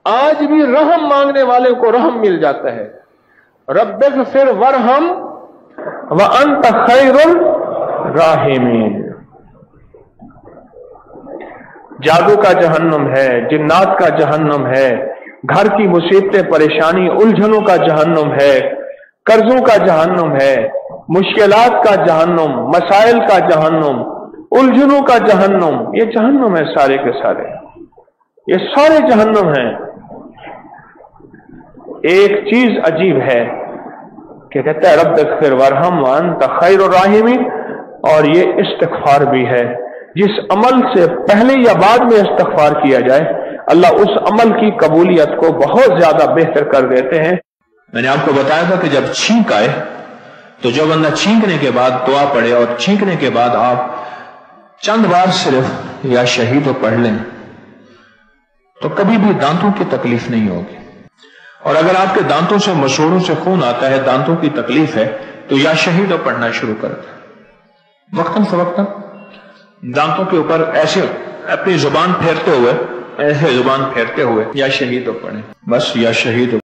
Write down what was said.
آج بھی رحم مانگنے والے کو رحم مل جاتا ہے. رب اغفر ورحم وانت خیر الراحمین. جادو کا جہنم ہے، جنات کا جہنم ہے، گھر کی مصیبتیں پریشانی الجھنوں کا جہنم ہے، قرضوں کا جہنم ہے، مشکلات کا جہنم، مسائل کا جہنم، الجھنوں کا جہنم. یہ جہنم ہے سارے کے سارے، یہ سارے جہنم ہیں. ایک چیز عجیب ہے کہ کہتا ہے رب اغفر ورحم وانت خیر الراحمین، اور یہ استغفار بھی ہے. جس عمل سے پہلے یا بعد میں استغفار کیا جائے اللہ اس عمل کی قبولیت کو بہت زیادہ بہتر کر دیتے ہیں. میں نے آپ کو بتایا تھا کہ جب چھینک آئے تو جو بندہ چھینکنے کے بعد دعا پڑھے اور چھینکنے کے بعد آپ چند بار صرف یا شہید پڑھ لیں تو کبھی بھی دانتوں کی تکلیف نہیں ہوگی. اور اگر آپ کے دانتوں سے مسوڑوں سے خون آتا ہے، دانتوں کی تکلیف ہے، تو یا شہید پڑھنا شروع کر دیں. وقتاً فوقتاً دانتوں کے اوپر ایسے اپنی زبان پھیرتے ہوئے یا شہید پڑھیں، بس یا شہید